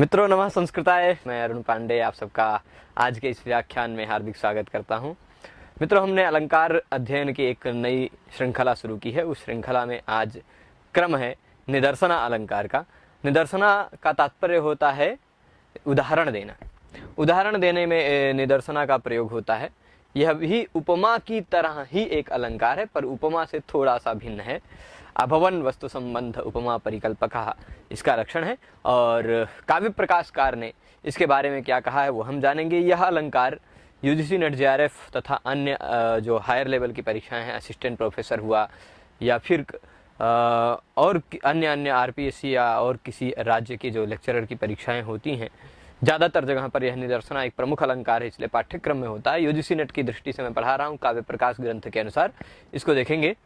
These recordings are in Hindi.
मित्रों नमः संस्कृताय। मैं अरुण पांडे आप सबका आज के इस व्याख्यान में हार्दिक स्वागत करता हूं। मित्रों, हमने अलंकार अध्ययन की एक नई श्रृंखला शुरू की है। उस श्रृंखला में आज क्रम है निदर्शना अलंकार का। निदर्शना का तात्पर्य होता है उदाहरण देना। उदाहरण देने में निदर्शना का प्रयोग होता है। यह भी उपमा की तरह ही एक अलंकार है, पर उपमा से थोड़ा सा भिन्न है। अभवन वस्तु संबंध उपमा परिकल्पक इसका लक्षण है। और काव्य प्रकाशकार ने इसके बारे में क्या कहा है वो हम जानेंगे। यह अलंकार यूजीसी नेट जेआरएफ तथा अन्य जो हायर लेवल की परीक्षाएं हैं, असिस्टेंट प्रोफेसर हुआ या फिर और अन्य आरपीएससी या और किसी राज्य की जो लेक्चरर की परीक्षाएं होती हैं, ज़्यादातर जगह पर यह निदर्शना एक प्रमुख अलंकार है, इसलिए पाठ्यक्रम में होता है। यूजीसी नेट की दृष्टि से मैं पढ़ा रहा हूँ, काव्य प्रकाश ग्रंथ के अनुसार इसको देखेंगे।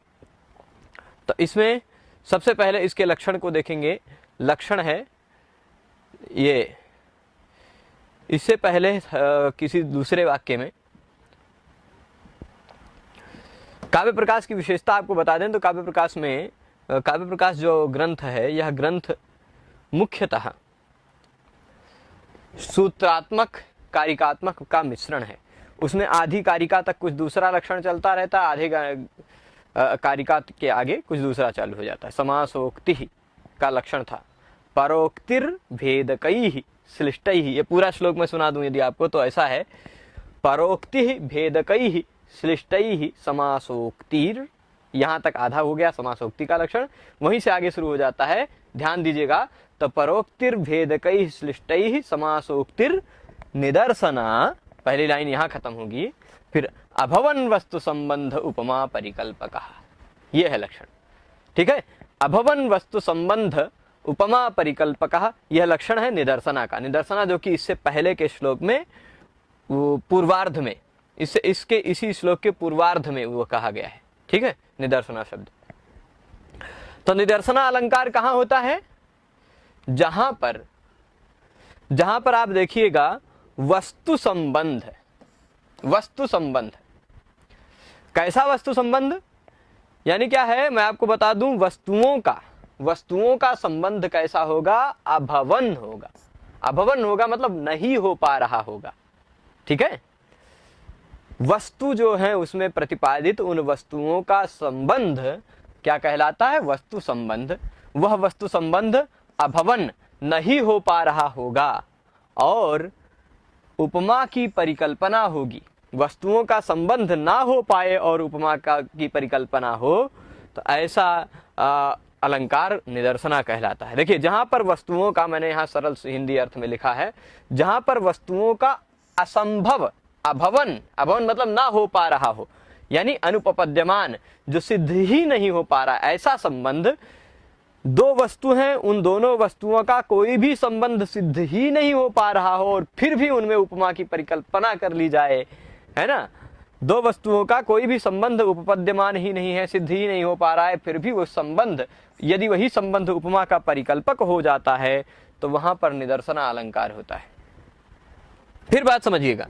तो इसमें सबसे पहले इसके लक्षण को देखेंगे। लक्षण है ये, इससे पहले किसी दूसरे वाक्य में काव्य प्रकाश की विशेषता आपको बता दें तो काव्य प्रकाश जो ग्रंथ है, यह ग्रंथ मुख्यतः सूत्रात्मक कारिकात्मक का मिश्रण है। उसमें आधी कारिका तक कुछ दूसरा लक्षण चलता रहता है, आधे कारिका के आगे कुछ दूसरा चालू हो जाता है। समासोक्ति का लक्षण था परोक्तिर भेदकैः श्लिष्टैः। ये पूरा श्लोक मैं सुना दूं यदि आपको, तो ऐसा है परोक्ति भेदकैः श्लिष्टैः समासोक्तिर। यहाँ तक आधा हो गया समासोक्ति का लक्षण, वहीं से आगे शुरू हो जाता है। ध्यान दीजिएगा, तो परोक्तिर भेदकैः श्लिष्टैः समासोक्तिर निदर्शना, पहली लाइन यहाँ खत्म होगी। फिर अभवन वस्तु संबंध उपमा परिकल्पक, ये है लक्षण। ठीक है, अभवन वस्तु संबंध उपमा परिकल्पक, यह लक्षण है निदर्शना का। निदर्शना जो कि इससे पहले के श्लोक में पूर्वार्ध में, इसी श्लोक के पूर्वार्ध में वो कहा गया है। ठीक है, निदर्शना शब्द। तो निदर्शना अलंकार कहाँ होता है? जहां पर आप देखिएगा वस्तु संबंध है। वस्तु संबंध कैसा वस्तु संबंध? यानी क्या है, मैं आपको बता दूं, वस्तुओं का संबंध कैसा होगा? अभवन होगा। अभवन होगा मतलब नहीं हो पा रहा होगा। ठीक है, वस्तु जो है उसमें प्रतिपादित उन वस्तुओं का संबंध क्या कहलाता है? वस्तु संबंध। वह वस्तु संबंध अभवन नहीं हो पा रहा होगा और उपमा की परिकल्पना होगी। वस्तुओं का संबंध ना हो पाए और उपमा की परिकल्पना हो, तो ऐसा अलंकार निदर्शना कहलाता है। देखिए, जहां पर वस्तुओं का, मैंने यहाँ सरल हिंदी अर्थ में लिखा है, जहां पर वस्तुओं का असंभव, अभवन मतलब ना हो पा रहा हो, यानी अनुपपद्यमान, जो सिद्ध ही नहीं हो पा रहा, ऐसा संबंध। दो वस्तु हैं, उन दोनों वस्तुओं का कोई भी संबंध सिद्ध ही नहीं हो पा रहा हो और फिर भी उनमें उपमा की परिकल्पना कर ली जाए, है ना। दो वस्तुओं का कोई भी संबंध उपपद्यमान ही नहीं है, सिद्ध ही नहीं हो पा रहा है, फिर भी वो संबंध, यदि वही संबंध उपमा का परिकल्पक हो जाता है तो वहां पर निदर्शना अलंकार होता है। फिर बात समझिएगा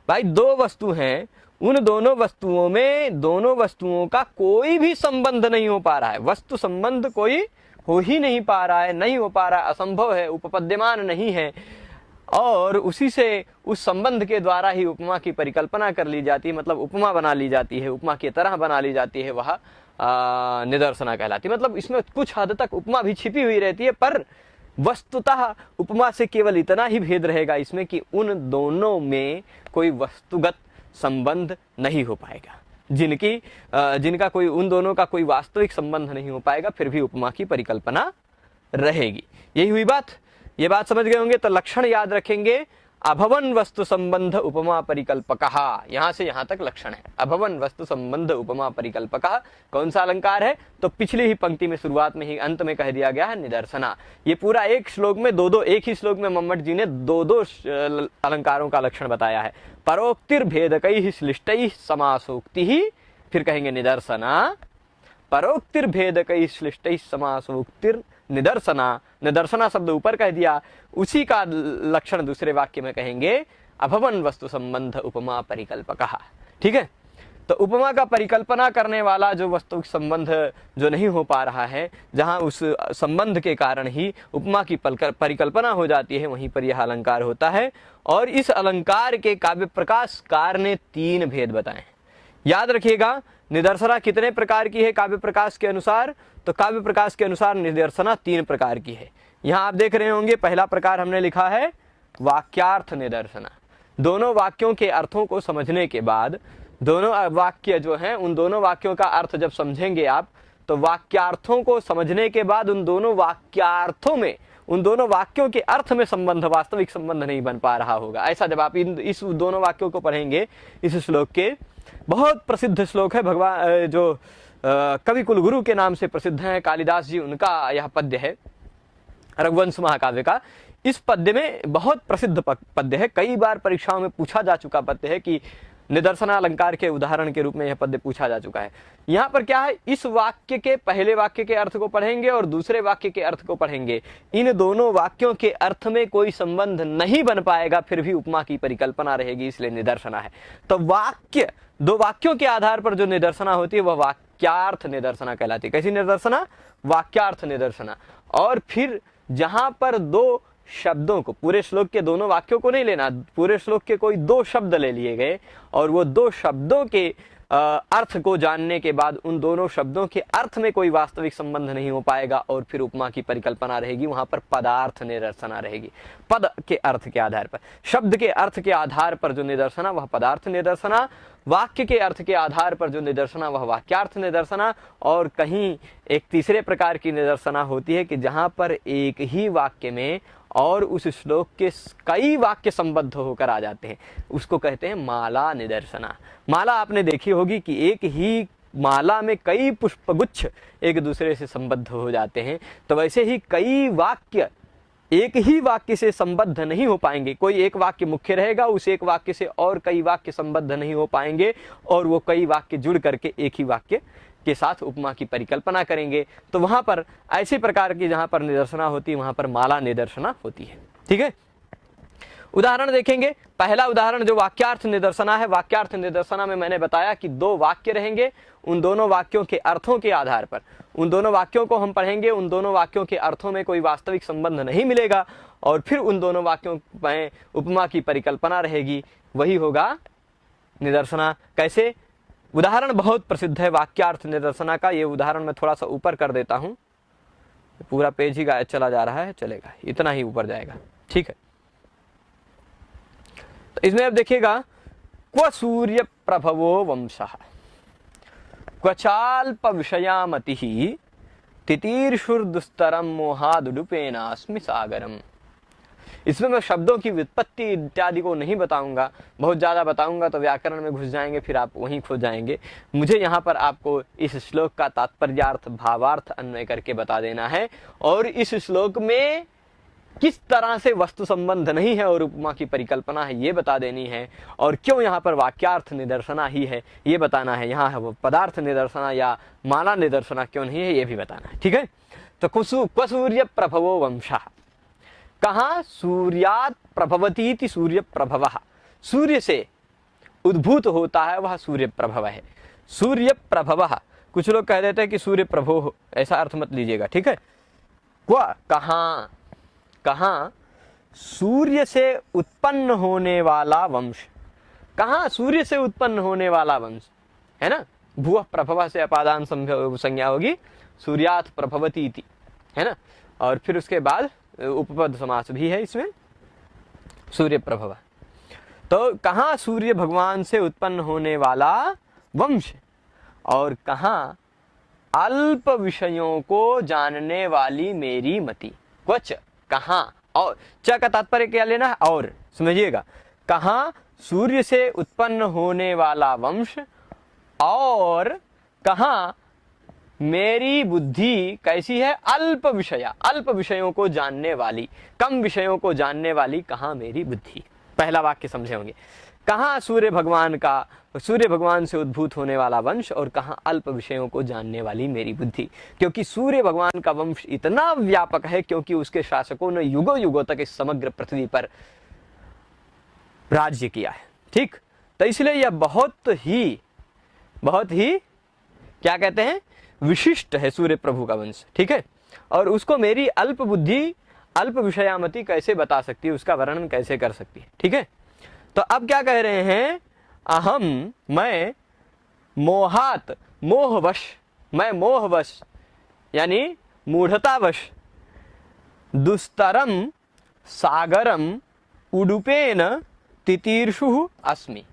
भाई, दो वस्तु हैं, उन दोनों वस्तुओं में दोनों वस्तुओं का कोई भी संबंध नहीं हो पा रहा है। वस्तु संबंध कोई हो ही नहीं पा रहा है, नहीं हो पा रहा है, असंभव है, उपपद्यमान नहीं है, और उसी से, उस संबंध के द्वारा ही उपमा की परिकल्पना कर ली जाती है, मतलब उपमा बना ली जाती है, उपमा की तरह बना ली जाती है, वह निदर्शना कहलाती है। मतलब इसमें कुछ हद तक उपमा भी छिपी हुई रहती है, पर वस्तुतः उपमा से केवल इतना ही भेद रहेगा इसमें कि उन दोनों में कोई वस्तुगत संबंध नहीं हो पाएगा, जिनका कोई, उन दोनों का कोई वास्तविक संबंध नहीं हो पाएगा, फिर भी उपमा की परिकल्पना रहेगी। यही हुई बात, ये बात समझ गए होंगे। तो लक्षण याद रखेंगे, अभवन वस्तु संबंध उपमा परिकल्पकः, यहां से यहां तक लक्षण है। अभवन वस्तु संबंध उपमा परिकल्पकः कौन सा अलंकार है? तो पिछली ही पंक्ति में, शुरुआत में ही, अंत में कह दिया गया है निदर्शना। ये पूरा एक श्लोक में एक ही श्लोक में मम्मट जी ने दो अलंकारों का लक्षण बताया है। परोक्तिर भेदकैः श्लिष्टैः समासोक्तिः, फिर कहेंगे निदर्शना। परोक्तिर भेदकैः श्लिष्टैः समासोक्तिर निदर्शना। निदर्शना शब्द ऊपर कह दिया, उसी का लक्षण दूसरे वाक्य में कहेंगे अभवन वस्तु संबंध उपमा परिकल्पकः। ठीक है, तो उपमा का परिकल्पना करने वाला जो वास्तविक संबंध जो नहीं हो पा रहा है, जहाँ उस संबंध के कारण ही उपमा की परिकल्पना हो जाती है, वहीं पर यह अलंकार होता है। और इस अलंकार के काव्य प्रकाशकार ने 3 भेद बताए हैं। याद रखिएगा, निदर्शना कितने प्रकार की है काव्य प्रकाश के अनुसार? तो काव्य प्रकाश के अनुसार निदर्शना 3 प्रकार की है। यहाँ आप देख रहे होंगे, पहला प्रकार हमने लिखा है वाक्यार्थ निदर्शना। दोनों वाक्यों के अर्थों को समझने के बाद, दोनों वाक्य जो हैं उन दोनों वाक्यों का अर्थ जब समझेंगे आप, तो वाक्यार्थों को समझने के बाद उन दोनों वाक्यार्थों में, उन दोनों वाक्यों के अर्थ में संबंध, वास्तविक संबंध नहीं बन पा रहा होगा। ऐसा जब आप इस दोनों वाक्यों को पढ़ेंगे, इस श्लोक के, बहुत प्रसिद्ध श्लोक है, भगवान जो कवि कुलगुरु के नाम से प्रसिद्ध हैं, कालिदास जी, उनका यह पद्य है रघुवंश महाकाव्य का। इस पद्य में बहुत प्रसिद्ध पद्य है, कई बार परीक्षाओं में पूछा जा चुका पद्य है कि निदर्शना अलंकार के उदाहरण के रूप में यह पद्य पूछा जा चुका है। यहाँ पर क्या है, इस वाक्य के पहले वाक्य के अर्थ को पढ़ेंगे और दूसरे वाक्य के अर्थ को पढ़ेंगे। इन दोनों वाक्यों के अर्थ में कोई संबंध नहीं बन पाएगा, फिर भी उपमा की परिकल्पना रहेगी, इसलिए निदर्शना है। तो वाक्य, 2 वाक्यों के आधार पर जो निदर्शना होती है वह वाक्यार्थ निदर्शना कहलाती है। कैसी निदर्शना? वाक्यार्थ निदर्शना। और फिर जहां पर 2 शब्दों को, पूरे श्लोक के दोनों वाक्यों को नहीं लेना, पूरे श्लोक के कोई 2 शब्द ले लिए गए और वो 2 शब्दों के अर्थ को जानने के बाद उन दोनों शब्दों के अर्थ में कोई वास्तविक संबंध नहीं हो पाएगा, और फिर उपमा की परिकल्पना रहेगी। वहां पर पदार्थ निदर्शना रहेगी। पद के अर्थ के आधार पर, शब्द के अर्थ के आधार पर जो निदर्शना वह पदार्थ निदर्शना, वाक्य के अर्थ के आधार पर जो निदर्शना वह वाक्यार्थ निदर्शना। और कहीं एक तीसरे प्रकार की निदर्शना होती है कि जहां पर एक ही वाक्य में और उस श्लोक के कई वाक्य संबद्ध होकर आ जाते हैं, उसको कहते हैं माला निदर्शना। माला आपने देखी होगी कि एक ही माला में कई पुष्पगुच्छ एक दूसरे से संबद्ध हो जाते हैं। तो वैसे ही कई वाक्य एक ही वाक्य से संबद्ध नहीं हो पाएंगे। कोई एक वाक्य मुख्य रहेगा, उस एक वाक्य से और कई वाक्य संबद्ध नहीं हो पाएंगे, और वो कई वाक्य जुड़ करके एक ही वाक्य के साथ उपमा की परिकल्पना करेंगे। तो वहां पर ऐसे प्रकार की जहां पर निदर्शना होती है, वहां पर माला निदर्शना होती है। ठीक है, उदाहरण देखेंगे। पहला उदाहरण जो वाक्यार्थ निदर्शना है, वाक्यार्थ निदर्शना में मैंने बताया कि 2 वाक्य रहेंगे, उन दोनों वाक्यों के अर्थों के आधार पर उन दोनों वाक्यों को हम पढ़ेंगे। उन दोनों वाक्यों के अर्थों में कोई वास्तविक संबंध नहीं मिलेगा, और फिर उन दोनों वाक्यों में उपमा की परिकल्पना रहेगी, वही होगा निदर्शना। कैसे? उदाहरण बहुत प्रसिद्ध है वाक्यार्थ निदर्शना का। ये उदाहरण मैं थोड़ा सा ऊपर कर देता हूं, पूरा पेज ही चला जा रहा है, चलेगा, इतना ही ऊपर जाएगा। ठीक है, तो इसमें अब देखिएगा, क्व सूर्य प्रभवो वंशः क्वचाल्प विषयामति तितीर्षुर्दुस्तरम मोहादुडुपेनास्मि सागरम। इसमें मैं शब्दों की व्युत्पत्ति इत्यादि को नहीं बताऊंगा, बहुत ज़्यादा बताऊंगा तो व्याकरण में घुस जाएंगे, फिर आप वहीं खो जाएंगे। मुझे यहाँ पर आपको इस श्लोक का तात्पर्यार्थ, भावार्थ अन्वय करके बता देना है, और इस श्लोक में किस तरह से वस्तु संबंध नहीं है और उपमा की परिकल्पना है ये बता देनी है, और क्यों यहाँ पर वाक्यार्थ निदर्शना ही है ये बताना है। यहाँ है वो पदार्थ निदर्शना या माला निदर्शना क्यों नहीं है ये भी बताना है। ठीक है, तो क्व सूर्य प्रभवो वंशः, कहाँ? सूर्यात् प्रभवतीति सूर्य प्रभवः, सूर्य से उद्भूत होता है वह सूर्य प्रभव है। सूर्य प्रभवः, कुछ लोग कह देते हैं कि सूर्य प्रभो, ऐसा अर्थ मत लीजिएगा। ठीक है, क्व कहाँ, कहाँ? सूर्य से उत्पन्न होने वाला वंश। कहाँ? सूर्य से उत्पन्न होने वाला वंश है ना। भुवः प्रभवः से अपादान संज्ञा होगी, सूर्यात् प्रभवती इति, है ना। और फिर उसके बाद उपपद समास भी है इसमें, सूर्य प्रभव। तो कहाँ? सूर्य भगवान से उत्पन्न होने वाला वंश, और कहाँ? अल्प विषयों को जानने वाली मेरी मति। क्वच, कहाँ? और च का तात्पर्य क्या लेना है? और समझिएगा, कहाँ? सूर्य से उत्पन्न होने वाला वंश, और कहाँ? मेरी बुद्धि कैसी है? अल्प विषया, अल्प विषयों को जानने वाली, कम विषयों को जानने वाली, कहाँ मेरी बुद्धि। पहला वाक्य समझे होंगे, कहाँ सूर्य भगवान का, सूर्य भगवान से उद्भूत होने वाला वंश, और कहाँ अल्प विषयों को जानने वाली मेरी बुद्धि। क्योंकि सूर्य भगवान का वंश इतना व्यापक है, क्योंकि उसके शासकों ने युगों युगों तक इस समग्र पृथ्वी पर राज्य किया है। ठीक, तो इसलिए यह बहुत ही बहुत ही क्या कहते हैं, विशिष्ट है सूर्य प्रभु का वंश, ठीक है। और उसको मेरी अल्प बुद्धि, अल्प विषयामति कैसे बता सकती है, उसका वर्णन कैसे कर सकती है, ठीक है। तो अब क्या कह रहे हैं, अहम, मैं, मोहात, मोहवश, मैं मोहवश यानी मूढ़तावश, दुस्तरम सागरम उडुपेन तितीर्षु अस्मि।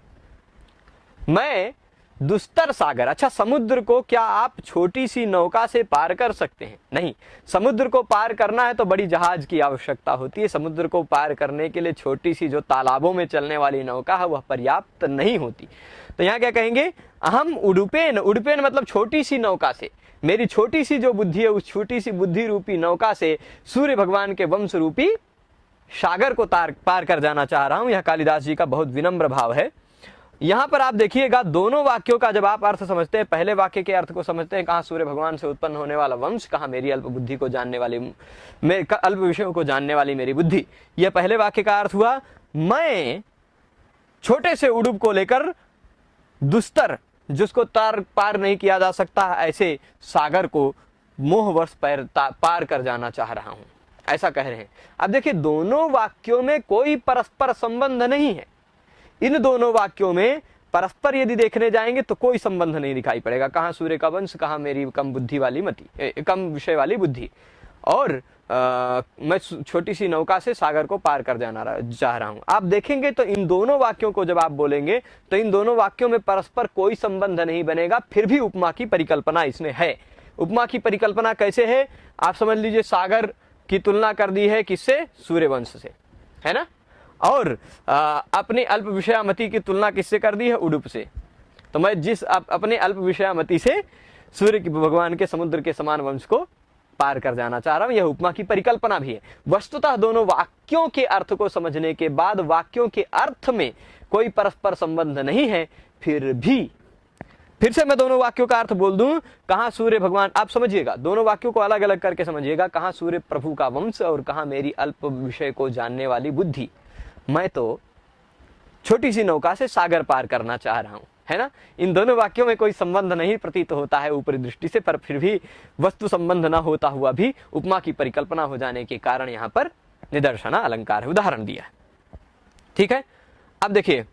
मैं दुस्तर सागर, अच्छा समुद्र को क्या आप छोटी सी नौका से पार कर सकते हैं? नहीं, समुद्र को पार करना है तो बड़ी जहाज की आवश्यकता होती है। समुद्र को पार करने के लिए छोटी सी जो तालाबों में चलने वाली नौका है वह पर्याप्त नहीं होती। तो यहाँ क्या कहेंगे, अहम उडुपेन, उडुपेन मतलब छोटी सी नौका से, मेरी छोटी सी जो बुद्धि है उस छोटी सी बुद्धि रूपी नौका से सूर्य भगवान के वंश रूपी सागर को पार कर जाना चाह रहा हूं। यह कालिदास जी का बहुत विनम्र भाव है। यहां पर आप देखिएगा दोनों वाक्यों का जब आप अर्थ समझते हैं, पहले वाक्य के अर्थ को समझते हैं, कहाँ सूर्य भगवान से उत्पन्न होने वाला वंश, कहाँ मेरी अल्प बुद्धि को जानने वाली, अल्प विषयों को जानने वाली मेरी बुद्धि। यह पहले वाक्य का अर्थ हुआ, मैं छोटे से उडुप को लेकर दुस्तर, जिसको पार नहीं किया जा सकता, ऐसे सागर को मोहवश पार कर जाना चाह रहा हूं, ऐसा कह रहे हैं। अब देखिए दोनों वाक्यों में कोई परस्पर संबंध नहीं है। इन दोनों वाक्यों में परस्पर यदि देखने जाएंगे तो कोई संबंध नहीं दिखाई पड़ेगा, कहाँ सूर्य का वंश, कहाँ मेरी कम बुद्धि वाली मति, कम विषय वाली बुद्धि, और मैं छोटी सी नौका से सागर को पार कर जाना चाह रहा हूं। आप देखेंगे तो इन दोनों वाक्यों को जब आप बोलेंगे तो इन दोनों वाक्यों में परस्पर कोई संबंध नहीं बनेगा, फिर भी उपमा की परिकल्पना इसमें है। उपमा की परिकल्पना कैसे है, आप समझ लीजिए, सागर की तुलना कर दी है किससे, सूर्यवंश से, है ना, और अपनी अल्प विषयामति की तुलना किससे कर दी है, उडुप से। तो मैं जिस अपने अल्प विषयामति से सूर्य की भगवान के समुद्र के समान वंश को पार कर जाना चाह रहा हूं, यह उपमा की परिकल्पना भी है। वस्तुतः दोनों वाक्यों के अर्थ को समझने के बाद वाक्यों के अर्थ में कोई परस्पर संबंध नहीं है, फिर से मैं दोनों वाक्यों का अर्थ बोल दूं, कहां सूर्य भगवान, आप समझिएगा दोनों वाक्यों को अलग अलग करके समझिएगा, कहां सूर्य प्रभु का वंश और कहां मेरी अल्प विषय को जानने वाली बुद्धि। मैं तो छोटी सी नौका से सागर पार करना चाह रहा हूं, है ना। इन दोनों वाक्यों में कोई संबंध नहीं प्रतीत होता है ऊपरी दृष्टि से, पर फिर भी वस्तु संबंध न होता हुआ भी उपमा की परिकल्पना हो जाने के कारण यहां पर निदर्शना अलंकार है, उदाहरण दिया, ठीक है। अब देखिए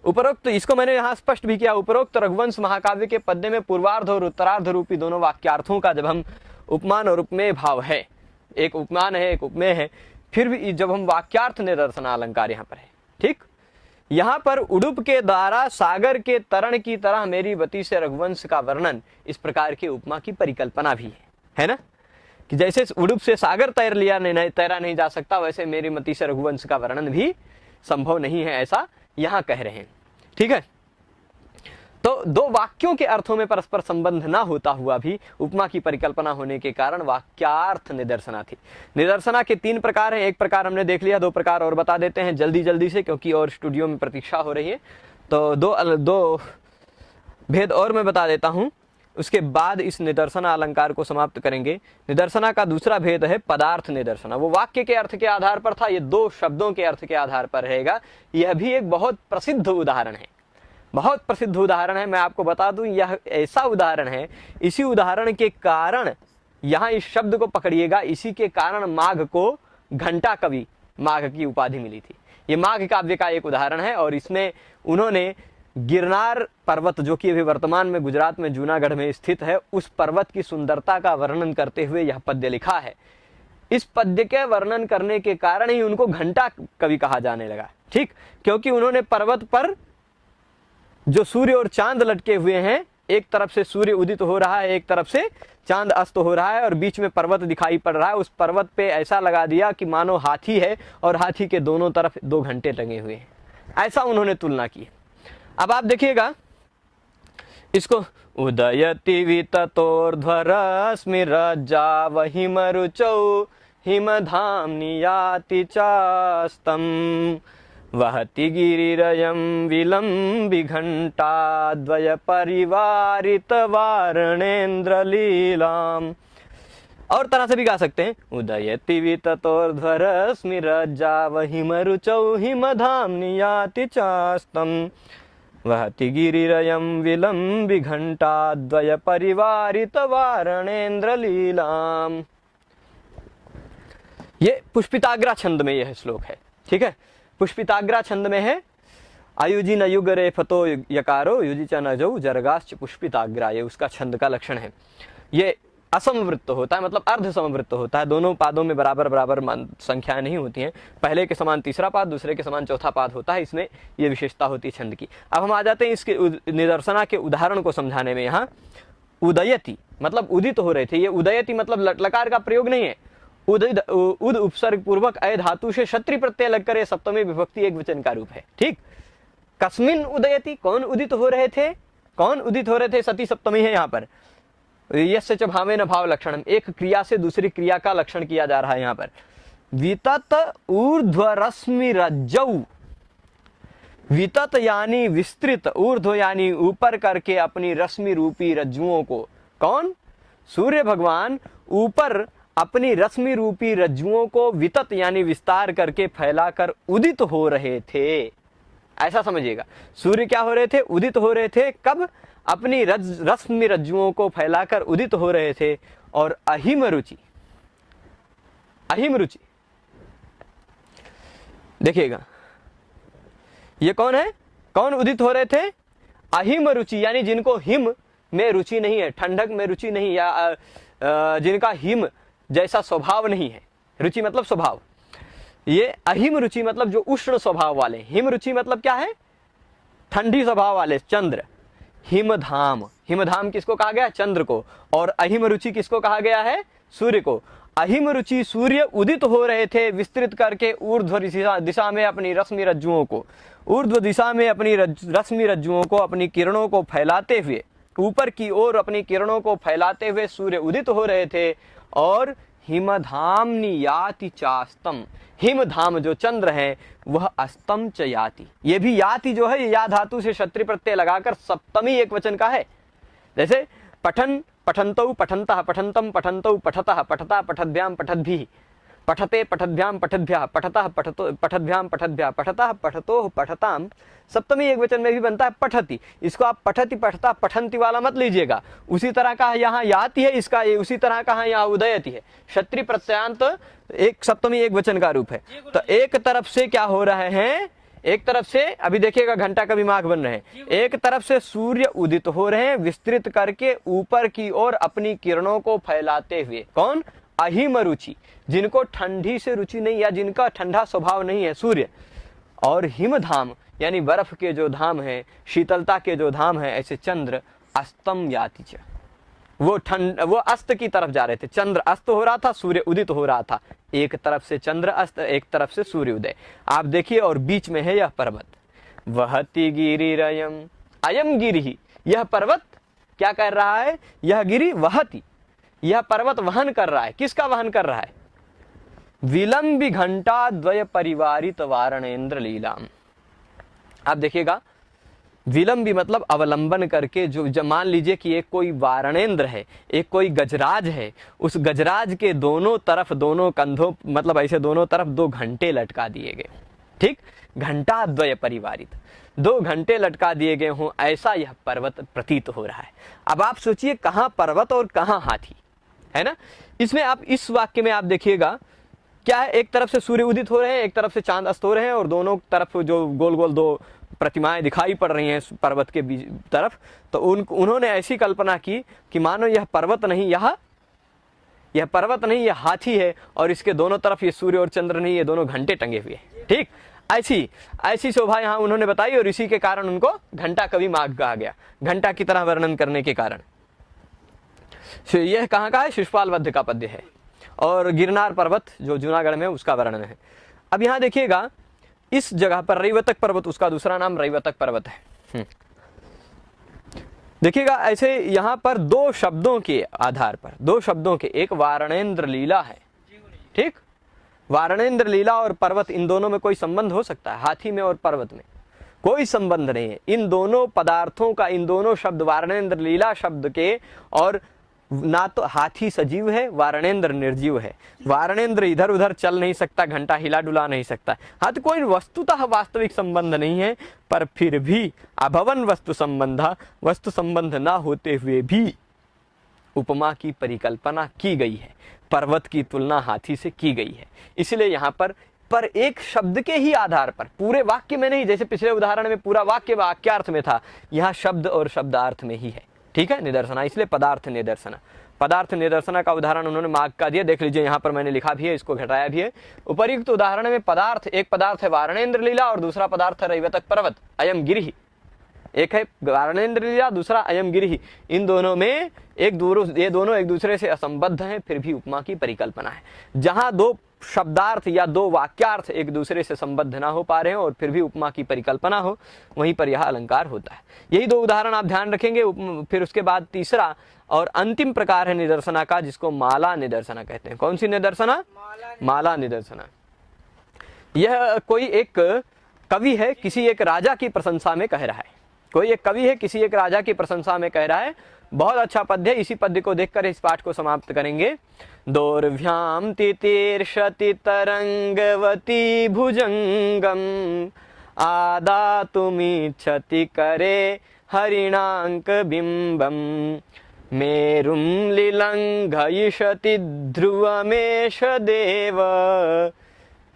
उपरोक्त, इसको मैंने यहां स्पष्ट भी किया, उपरोक्त रघुवंश महाकाव्य के पद्य में पूर्वार्ध और उत्तरार्ध रूपी दोनों वाक्यार्थों का जब हम उपमान और उपमेय भाव है, एक उपमान है एक उपमेय है, फिर भी जब हम वाक्यार्थ निदर्शना अलंकार यहाँ पर है, ठीक। यहाँ पर उडुप के द्वारा सागर के तरण की तरह मेरी बती से रघुवंश का वर्णन, इस प्रकार की उपमा की परिकल्पना भी है ना, कि जैसे उडुप से सागर तैरा नहीं जा सकता, वैसे मेरी मति से रघुवंश का वर्णन भी संभव नहीं है, ऐसा यहाँ कह रहे हैं, ठीक है। तो दो वाक्यों के अर्थों में परस्पर संबंध ना होता हुआ भी उपमा की परिकल्पना होने के कारण वाक्यार्थ निदर्शना थी। निदर्शना के 3 प्रकार हैं, एक प्रकार हमने देख लिया, 2 प्रकार और बता देते हैं जल्दी से, क्योंकि और स्टूडियो में प्रतीक्षा हो रही है। तो दो भेद और मैं बता देता हूं, उसके बाद इस निदर्शना अलंकार को समाप्त करेंगे। निदर्शना का दूसरा भेद है पदार्थ निदर्शना, वो वाक्य के अर्थ के आधार पर था, ये 2 शब्दों के अर्थ के आधार पर रहेगा। यह भी एक बहुत प्रसिद्ध उदाहरण है, बहुत प्रसिद्ध उदाहरण है। मैं आपको बता दूं, यह ऐसा उदाहरण है, इसी उदाहरण के कारण, यहां इस शब्द को पकड़िएगा, इसी के कारण माघ को घंटा कवि माघ की उपाधि मिली थी। ये माघ काव्य का एक उदाहरण है, और इसमें उन्होंने गिरनार पर्वत, जो कि अभी वर्तमान में गुजरात में जूनागढ़ में स्थित है, उस पर्वत की सुंदरता का वर्णन करते हुए यह पद्य लिखा है। इस पद्य के वर्णन करने के कारण ही उनको घंटा कवि कहा जाने लगा, ठीक, क्योंकि उन्होंने पर्वत पर जो सूर्य और चांद लटके हुए हैं, एक तरफ से सूर्य उदित हो रहा है, एक तरफ से चांद अस्त हो रहा है, और बीच में पर्वत दिखाई पड़ रहा है, उस पर्वत पे ऐसा लगा दिया कि मानो हाथी है और हाथी के दोनों तरफ 2 घंटे लगे हुए हैं, ऐसा उन्होंने तुलना की। अब आप देखिएगा इसको, उदयति विततोर्ध्वरश्मिरज्जाव हिमरुचौ हिमधाम्नि चास्तम वहति गिरिरयं विलंबि घंटाद्वय परिवारित वारणेन्द्र लीलाम। और तरह से भी गा सकते हैं, उदयति विततोर्ध्वरश्मिरज्जाव हिमरुचौ हिमधाम्नि चास्तम वहति गिरिरयं विलम्बि घंटाद्वय परिवारित वारणेन्द्र लीलाम। ये पुष्पिताग्रा छंद में यह श्लोक है, ठीक है। पुष्पिताग्रा छंद में है आयुजी न युग रे फतो यकारो युजी च न जौ जरगाश्च पुष्पिताग्रा, ये उसका छंद का लक्षण है। ये असमवृत्त होता है, मतलब अर्ध समवृत्त होता है, दोनों पादों में बराबर बराबर संख्याएं नहीं होती हैं। पहले के समान तीसरा पाद, दूसरे के समान चौथा पाद होता है, इसमें ये विशेषता होती है छंद की। अब हम आ जाते हैं इसके निदर्शना के उदाहरण को समझाने में। यहाँ उदयति मतलब उदित हो रहे थे, ये उदयति मतलब लकार का प्रयोग नहीं है। उद उपसर्ग पूर्वक अय धातु से क्षत्रि प्रत्यय लगकर सप्तमी विभक्ति एक वचन का रूप है, ठीक। कस्मिन उदयति, कौन उदित हो रहे थे, कौन उदित हो रहे थे, सती सप्तमी है यहाँ पर। यस्य च भावेन भाव लक्षणम, एक क्रिया से दूसरी क्रिया का लक्षण किया जा रहा है यहाँ पर। वितत ऊर्ध्व रश्मि रज्जौ, वितत यानी विस्तृत, ऊर्ध्व यानी ऊपर करके अपनी रश्मि रूपी रज्जुओं को, कौन, सूर्य भगवान ऊपर अपनी रश्मि रूपी रज्जुओं को वितत यानी विस्तार करके फैलाकर उदित हो रहे थे, ऐसा समझिएगा। सूर्य क्या हो रहे थे, उदित हो रहे थे, कब, अपनी रश्मि रज्जुओं को फैलाकर उदित हो रहे थे। और अहिम रुचि, अहिम रुचि देखिएगा, ये कौन है, कौन उदित हो रहे थे, अहिम रुचि यानी जिनको हिम में रुचि नहीं है, ठंडक में रुचि नहीं, या जिनका हिम जैसा स्वभाव नहीं है। रुचि मतलब स्वभाव, ये अहिम रुचि मतलब जो उष्ण स्वभाव वाले, हिम रुचि मतलब क्या है, ठंडी स्वभाव वाले। चंद्र, हिमधाम, हिमधाम किसको कहा गया, चंद्र को। और अहिम रुचि किसको कहा गया है, सूर्य को। अहिम रुचि सूर्य उदित हो रहे थे विस्तृत करके ऊर्ध्व दिशा में अपनी रश्मि रज्जुओं को, ऊर्ध्व दिशा में अपनी रश्मि रज्जुओं को, अपनी किरणों को फैलाते हुए, ऊपर की ओर अपनी किरणों को फैलाते हुए सूर्य उदित हो रहे थे। और हिमधाम याति चास्तम, हिमधाम जो चंद्र है वह अस्तम च याति, ये भी याति जो है ये या धातु से क्षत्रि प्रत्यय लगाकर सप्तमी एक वचन का है। जैसे पठन पठन्तौ पठन्तः पठन्तम पठन्तौ पठतः पठता पठद्भ्याम पठद्भिः, पठते पठद्भ्याम पठद्भ्यः, पठतः पठद्भ्याम पठद्भ्यः, पठतः पठतोः पठताम, सप्तमी एक वचन में भी बनता है पठति। इसको आप पठति पठता पठंती वाला मत लीजिएगा, उसी तरह का यहाँ याति है, इसका ये उसी तरह का यहाँ उदयति है। क्षत्रि प्रत्यांत एक सप्तमी एक वचन का रूप है। तो एक तरफ से क्या हो रहे हैं, एक तरफ से अभी देखिएगा घंटा का विमाग बन रहे हैं, एक तरफ से सूर्य उदित हो रहे हैं विस्तृत करके ऊपर की ओर अपनी किरणों को फैलाते हुए। कौन, अहिम रुचि, जिनको ठंडी से रुचि नहीं या जिनका ठंडा स्वभाव नहीं है, सूर्य। और हिमधाम यानी बर्फ के जो धाम है, शीतलता के जो धाम है, ऐसे चंद्र अस्तम याति च, वो अस्त की तरफ जा रहे थे। चंद्र अस्त हो रहा था, सूर्य उदित हो रहा था, एक तरफ से चंद्र अस्त, एक तरफ से सूर्य उदय। आप देखिए, और बीच में है यह पर्वत। वहति गिरिरयम, अयम गिरि, यह पर्वत क्या कर रहा है, यह गिरि वहति, यह पर्वत वहन कर रहा है। किसका वहन कर रहा है, विलंबि घंटा द्वय परिवारित वारणेन्द्र लीलाम। आप देखिएगा, विलंबी मतलब अवलंबन करके, जो जब मान लीजिए कि एक कोई वारणेन्द्र है, एक कोई गजराज है, उस गजराज के दोनों तरफ, दोनों कंधों मतलब ऐसे दोनों तरफ दो घंटे लटका दिए गए, ठीक, घंटा द्वय परिवारित, दो घंटे लटका दिए गए हों, ऐसा यह पर्वत प्रतीत हो रहा है। अब आप सोचिए कहाँ पर्वत और कहाँ हाथी, है ना। इसमें आप इस वाक्य में आप देखिएगा क्या है, एक तरफ से सूर्य उदित हो रहे हैं, एक तरफ से चांद अस्त हो रहे हैं, और दोनों तरफ जो गोल गोल दो प्रतिमाएं दिखाई पड़ रही हैं पर्वत के बीच तरफ। तो उन्होंने ऐसी कल्पना की कि मानो यह पर्वत नहीं, यह पर्वत नहीं, यह हाथी है, और इसके दोनों तरफ ये सूर्य और चंद्र नहीं, ये दोनों घंटे टंगे हुए हैं, ठीक। ऐसी शोभा यहाँ उन्होंने बताई, और इसी के कारण उनको घंटा कवि माघ कहा गया, घंटा की तरह वर्णन करने के कारण। यह कहाँ का है, शिशुपाल वध का पद्य है, और गिरनार पर्वत जो जूनागढ़ में उसका वर्णन है। अब यहाँ देखिएगा, इस जगह पर रैवतक पर्वत, उसका दूसरा नाम रैवतक पर्वत है। देखिएगा, ऐसे यहाँ पर दो शब्दों के आधार पर, दो शब्दों के, एक वारणेन्द्र लीला है, ठीक। वारणेन्द्र लीला और पर्वत, इन दोनों में कोई संबंध हो सकता है, हाथी में और पर्वत में कोई संबंध नहीं है। इन दोनों पदार्थों का, इन दोनों शब्द वारणेन्द्र लीला शब्द के और ना तो हाथी सजीव है, वारणेंद्र निर्जीव है। वारणेंद्र इधर उधर चल नहीं सकता, घंटा हिला डुला नहीं सकता। हाँ, तो कोई वस्तुतः वास्तविक संबंध नहीं है, पर फिर भी अभवन वस्तु संबंध ना होते हुए भी उपमा की परिकल्पना की गई है। पर्वत की तुलना हाथी से की गई है। इसलिए यहाँ पर एक शब्द के ही आधार पर, पूरे वाक्य में नहीं, जैसे पिछले उदाहरण में पूरा वाक्य वाक्यार्थ में था, यहाँ शब्द और शब्दार्थ में ही है। ठीक है, निदर्शना, इसलिए पदार्थ निदर्शना। पदार्थ निदर्शना का उदाहरण उन्होंने मार्ग का दिया, देख लीजिए यहाँ पर मैंने लिखा भी है, इसको घटाया भी है। उपर्युक्त उदाहरण में पदार्थ, एक पदार्थ है वारणेंद्र लीला और दूसरा पदार्थ है रैवतक पर्वत, अयम गिरि। एक है वारणेंद्र लीला, दूसरा अयम गिरि। इन दोनों में ये दोनों एक दूसरे से असंबद्ध हैं, फिर भी उपमा की परिकल्पना है। जहां दो शब्दार्थ या दो वाक्यार्थ एक दूसरे से संबद्ध ना हो पा रहे हो और फिर भी उपमा की परिकल्पना हो, वहीं पर यह अलंकार होता है। यही दो उदाहरण आप ध्यान रखेंगे। फिर उसके बाद तीसरा और अंतिम प्रकार है निदर्शना का, जिसको माला निदर्शना कहते हैं। कौन सी निदर्शना? माला निदर्शना। यह कोई एक कवि है, किसी एक राजा की प्रशंसा में कह रहा है। कोई एक कवि है, किसी एक राजा की प्रशंसा में कह रहा है। बहुत अच्छा पद्य है। इसी पद्य को देखकर इस पाठ को समाप्त करेंगे। दोर्भ्याम तितीर्षति तरंगवती भुजंगम आदातुमिच्छति करे हरिणांक बिंबम मेरुं लिलंघयिषति ध्रुवमेष देव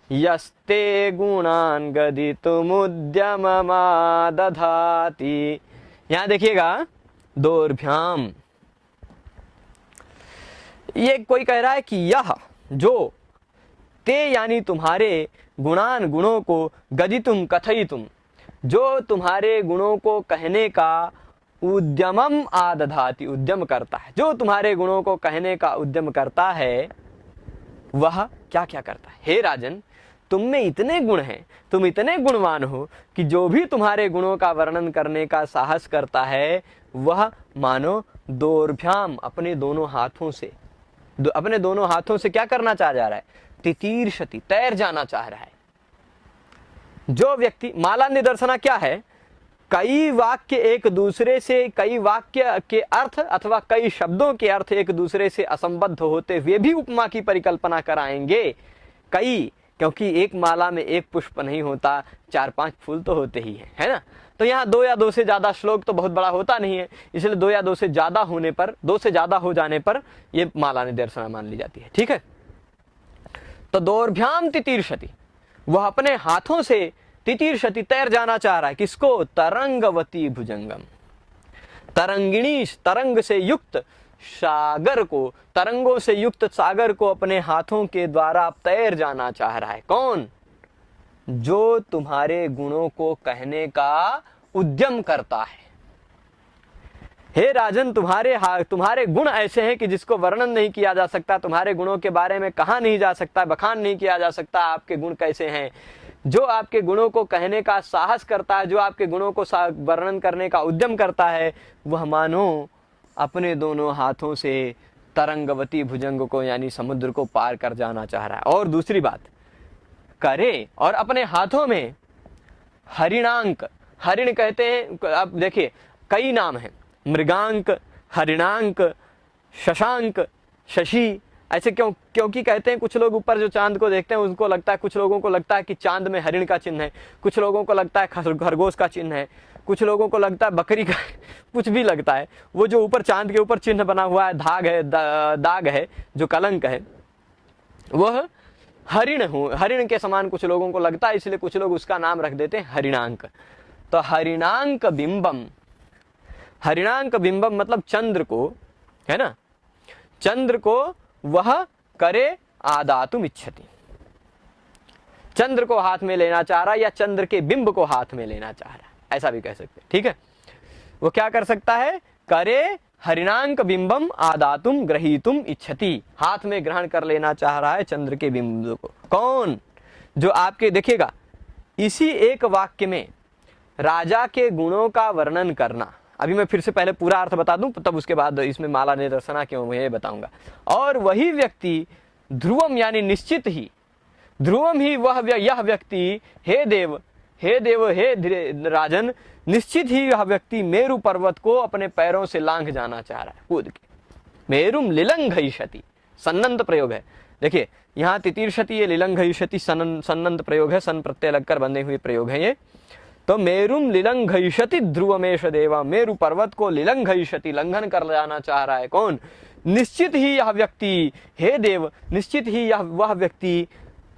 यस्ते गुणान गदितुमुद्यममादधाति। यहाँ देखिएगा, दोर्भ्याम, ये कोई कह रहा है कि यह जो ते यानी तुम्हारे गुणान, गुणों को, गदितुम कथयितुम, जो तुम्हारे गुणों को कहने का उद्यमम आदधाति, उद्यम करता है, जो तुम्हारे गुणों को कहने का उद्यम करता है, वह क्या क्या करता है? हे राजन, तुम में इतने गुण हैं, तुम इतने गुणवान हो कि जो भी तुम्हारे गुणों का वर्णन करने का साहस करता है, वह मानो दोर्भ्याम, अपने दोनों हाथों से क्या करना चाह जा रहा है? तितीर्षति, तैर जाना चाह रहा है। जो व्यक्ति, माला निदर्शना क्या है? कई वाक्य एक दूसरे से, कई वाक्य के अर्थ अथवा कई शब्दों के अर्थ एक दूसरे से असंबद्ध होते हुए भी उपमा की परिकल्पना कराएंगे। कई, क्योंकि एक माला में एक पुष्प नहीं होता, 4-5 फूल तो होते ही हैं, है ना। तो यहाँ 2 या 2 से ज्यादा श्लोक तो बहुत बड़ा होता नहीं है, इसलिए 2 या 2 से ज्यादा होने पर, 2 से ज्यादा हो जाने पर ये माला निदर्शना मान ली जाती है। ठीक है, तो दोर्भ्याम तितीर्षति, वह अपने हाथों से तितीर्षति, तैर जाना चाह रहा है। किसको? तरंगवती भुजंगम, तरंगिणी, तरंग से युक्त सागर को, तरंगों से युक्त सागर को अपने हाथों के द्वारा तैर जाना चाह रहा है। कौन? जो तुम्हारे गुणों को कहने का उद्यम करता है। हे राजन, तुम्हारे गुण ऐसे हैं कि जिसको वर्णन नहीं किया जा सकता, तुम्हारे गुणों के बारे में कहा नहीं जा सकता, बखान नहीं किया जा सकता। आपके गुण कैसे हैं? जो आपके गुणों को कहने का साहस करता है, जो आपके गुणों को वर्णन करने का उद्यम करता है, वह मानो अपने दोनों हाथों से तरंगवती भुजंग को यानी समुद्र को पार कर जाना चाह रहा है। और दूसरी बात, करे और अपने हाथों में हरिणांक, हरिण कहते हैं, आप देखिए कई नाम हैं, मृगांक, हरिणांक, शशांक, शशि, ऐसे क्योंकि कहते हैं कुछ लोग ऊपर जो चांद को देखते हैं उनको लगता है, कुछ लोगों को लगता है कि चांद में हरिण का चिन्ह है, कुछ लोगों को लगता है खरगोश का चिन्ह है, कुछ लोगों को लगता है बकरी का, कुछ भी लगता है। वो जो ऊपर चांद के ऊपर चिन्ह बना हुआ है, दाग है, जो कलंक है, वह हरिण के समान कुछ लोगों को लगता है, इसलिए कुछ लोग उसका नाम रख देते हैं हरिणांक। तो हरिणांक बिंबम, हरिणांक बिंबम मतलब चंद्र को, है ना, चंद्र को वह करे आदातुम इच्छति, चंद्र को हाथ में लेना चाह रहा है, या चंद्र के बिंब को हाथ में लेना चाह रहा है, ऐसा भी कह सकते हैं। ठीक है, वो क्या कर सकता है? करे हरिणांक बिंबम आदातुम ग्रहीतुम इच्छति, हाथ में ग्रहण कर लेना चाह रहा है चंद्र के बिंब को। कौन? जो आपके, देखिएगा इसी एक वाक्य में राजा के गुणों का वर्णन करना, अभी मैं फिर से पहले पूरा अर्थ बता दूं, तब उसके बाद इसमें माला निदर्शना क्यों मैं ये बताऊंगा। और वही व्यक्ति ध्रुवम यानी निश्चित ही, ध्रुवम ही यह व्यक्ति, हे देव हे राजन, निश्चित ही यह व्यक्ति मेरु पर्वत को अपने पैरों से लांघ जाना चाह रहा है, कूद के। मेरुम लिलंघयिष्यति, सन्नंत प्रयोग है। देखिए यहाँ तितीर्षति, ये लिलंघयिष्यति सन्नंत प्रयोग है, सन प्रत्यय लगकर बने हुए प्रयोग है ये। तो मेरुम लिलंघयिष्यति ध्रुवमेश देवा, मेरु पर्वत को लिलंघयिष्यति, लंघन कर जाना चाह रहा है कौन? निश्चित ही यह व्यक्ति, हे देव निश्चित ही यह वह व्यक्ति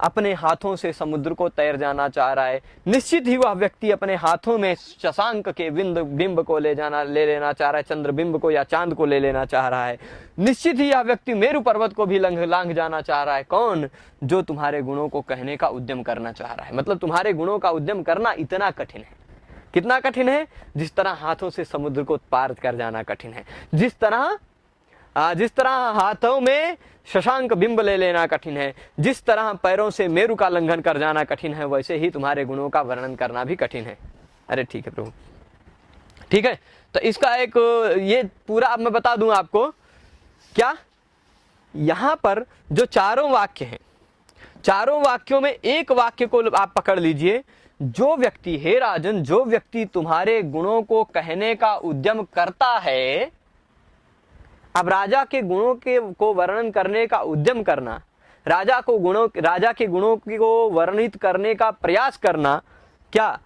अपने हाथों से समुद्र को तैर जाना चाह रहा है। निश्चित ही वह व्यक्ति अपने हाथों में शशांक के बिंब को ले लेना चाह रहा है, चंद्रबिंब को या चांद को ले लेना चाह रहा है। निश्चित ही यह व्यक्ति मेरु पर्वत को भी लांघ जाना चाह रहा है कौन? जो तुम्हारे गुणों को कहने का उद्यम करना चाह रहा है। मतलब तुम्हारे गुणों का उद्यम करना इतना कठिन है। कितना कठिन है? जिस तरह हाथों से समुद्र को पार कर जाना कठिन है, जिस तरह हाथों में शशांक बिंब ले लेना कठिन है, जिस तरह पैरों से मेरु का लंघन कर जाना कठिन है, वैसे ही तुम्हारे गुणों का वर्णन करना भी कठिन है। अरे ठीक है प्रभु, ठीक है। तो इसका एक ये पूरा अब मैं बता दूं आपको क्या, यहां पर जो चारों वाक्य हैं, चारों वाक्यों में एक वाक्य को आप पकड़ लीजिए। जो व्यक्ति, हे राजन, जो व्यक्ति तुम्हारे गुणों को कहने का उद्यम करता है, अब राजा के गुणों को वर्णन करने का उद्यम करना, राजा के गुणों को वर्णित करने का प्रयास करना, क्या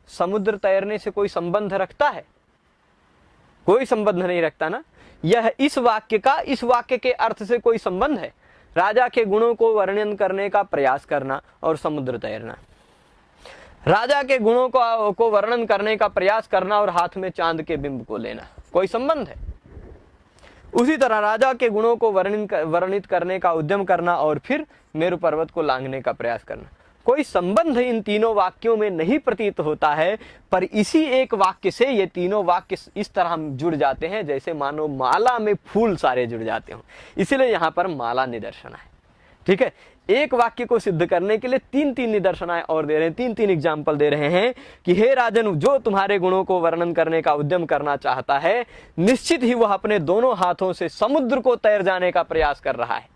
समुद्र तैरने से कोई संबंध रखता है? कोई संबंध नहीं रखता ना। यह इस वाक्य के अर्थ से कोई संबंध है? राजा के गुणों को वर्णन करने का प्रयास करना और समुद्र तैरना, राजा के गुणों को वर्णन करने का प्रयास करना और हाथ में चांद के बिंब को लेना, कोई संबंध है? उसी तरह राजा के गुणों को वर्णित करने का उद्यम करना और फिर मेरु पर्वत को लांघने का प्रयास करना, कोई संबंध इन तीनों वाक्यों में नहीं प्रतीत होता है। पर इसी एक वाक्य से ये तीनों वाक्य इस तरह जुड़ जाते हैं जैसे मानो माला में फूल सारे जुड़ जाते हों। इसीलिए यहाँ पर माला निदर्शन है। ठीक है, एक वाक्य को सिद्ध करने के लिए तीन निदर्शनाएं और दे रहे हैं, तीन एग्जाम्पल दे रहे हैं कि हे राजन, जो तुम्हारे गुणों को वर्णन करने का उद्यम करना चाहता है, निश्चित ही वह अपने दोनों हाथों से समुद्र को तैर जाने का प्रयास कर रहा है।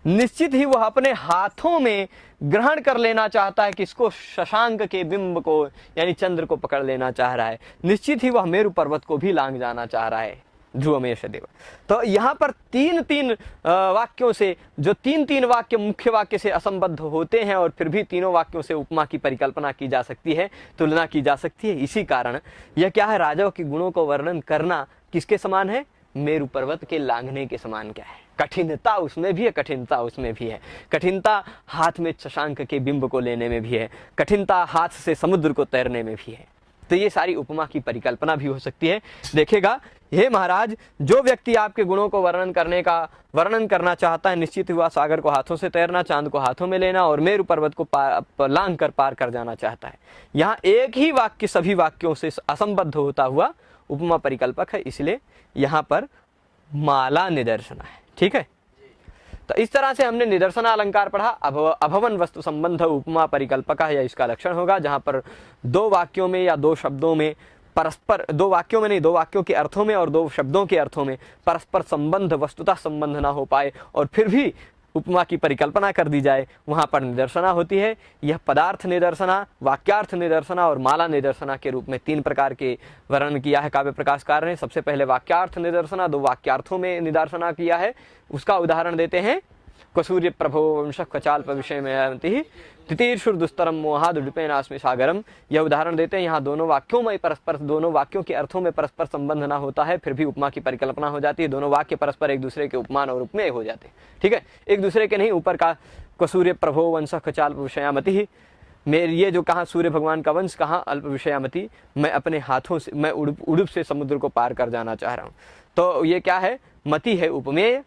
निश्चित ही वह अपने हाथों में ग्रहण कर लेना चाहता है, किसको? शशांक के बिंब को, यानी चंद्र को पकड़ लेना चाह रहा है। निश्चित ही वह मेरु पर्वत को भी लांघ जाना चाह रहा है, ध्रुवमेश देव। तो यहाँ पर तीन वाक्यों से, जो तीन वाक्य मुख्य वाक्य से असंबद्ध होते हैं और फिर भी तीनों वाक्यों से उपमा की परिकल्पना की जा सकती है, तुलना की जा सकती है। इसी कारण यह क्या है, राजाओं के गुणों को वर्णन करना किसके समान है? मेरु पर्वत के लांघने के समान। क्या है? कठिनता उसमें भी है, कठिनता उसमें भी है। कठिनता हाथ में शशांक के बिंब को लेने में भी है, कठिनता हाथ से समुद्र को तैरने में भी है। तो ये सारी उपमा की परिकल्पना भी हो सकती है। देखिएगा, हे महाराज, जो व्यक्ति आपके गुणों को वर्णन करना चाहता है, निश्चित हुआ सागर को हाथों से तैरना, चांद को हाथों में लेना और मेरु पर्वत को लांघ कर पार कर जाना चाहता है। यहाँ एक ही वाक्य सभी वाक्यों से असंबद्ध होता हुआ उपमा परिकल्पक है, इसलिए यहाँ पर माला निदर्शन है। ठीक है, तो इस तरह से हमने निदर्शन अलंकार पढ़ा। अभवन वस्तु संबंध उपमा परिकल्पक है, या इसका लक्षण होगा, जहां पर दो वाक्यों में या दो शब्दों में परस्पर, दो वाक्यों में नहीं, दो वाक्यों के अर्थों में और दो शब्दों के अर्थों में परस्पर संबंध, वस्तुतः संबंध ना हो पाए और फिर भी उपमा की परिकल्पना कर दी जाए, वहां पर निदर्शना होती है। यह पदार्थ निदर्शना, वाक्यार्थ निदर्शना और माला निदर्शना के रूप में तीन प्रकार के वर्णन किया है काव्य प्रकाशकार ने। सबसे पहले वाक्यार्थ निदर्शना, दो वाक्यार्थों में निदर्शना किया है। उसका उदाहरण देते हैं, क्वसूर्य प्रभो वंश क्वचाल्प विषय में तितीर्षुर दुस्तरम मोहाद उडुपेनास्मि सागरम। यह उदाहरण देते हैं। यहाँ दोनों वाक्यों में परस्पर, दोनों वाक्यों के अर्थों में परस्पर संबंध ना होता है, फिर भी उपमा की परिकल्पना हो जाती है। दोनों वाक्य परस्पर एक दूसरे के उपमान और उपमेय हो जाते हैं। ठीक है, एक दूसरे के नहीं, ऊपर का क्वसूर्य प्रभो वंश क्वचाल्प विषयामति, मेरे ये जो कहा सूर्य भगवान का वंश, कहा अल्प विषयामति, मैं अपने हाथों से, मैं उड़ुप से समुद्र को पार कर जाना चाह रहा हूँ। तो ये क्या है? मति है उपमेय,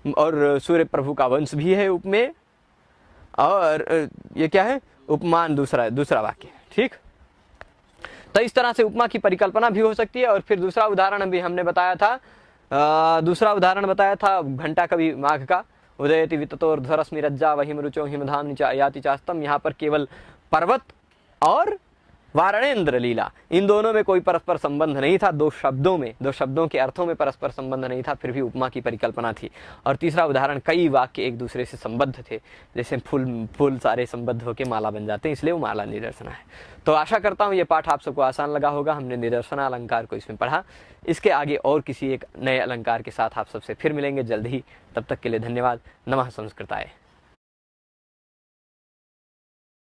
और सूर्य प्रभु का वंश भी है उपमेय, और ये क्या है? उपमान दूसरा वाक्य। ठीक, तो इस तरह से उपमा की परिकल्पना भी हो सकती है। और फिर दूसरा उदाहरण भी हमने बताया था, घंटा कवि माघ का, उदयति विततोर्ध्वरस्मि रज्जा वहिम रुचो हिमधाम याति चास्तम। यहाँ पर केवल पर्वत और वारणेन्द्र लीला, इन दोनों में कोई परस्पर संबंध नहीं था, दो शब्दों के अर्थों में परस्पर संबंध नहीं था, फिर भी उपमा की परिकल्पना थी। और तीसरा उदाहरण, कई वाक्य एक दूसरे से संबद्ध थे, जैसे फूल सारे संबद्ध होकर माला बन जाते हैं, इसलिए वो माला निदर्शना है। तो आशा करता हूँ ये पाठ आप सबको आसान लगा होगा। हमने निदर्शना अलंकार को इसमें पढ़ा। इसके आगे और किसी एक नए अलंकार के साथ आप सबसे फिर मिलेंगे जल्द ही। तब तक के लिए धन्यवाद। नमः संस्कृताय।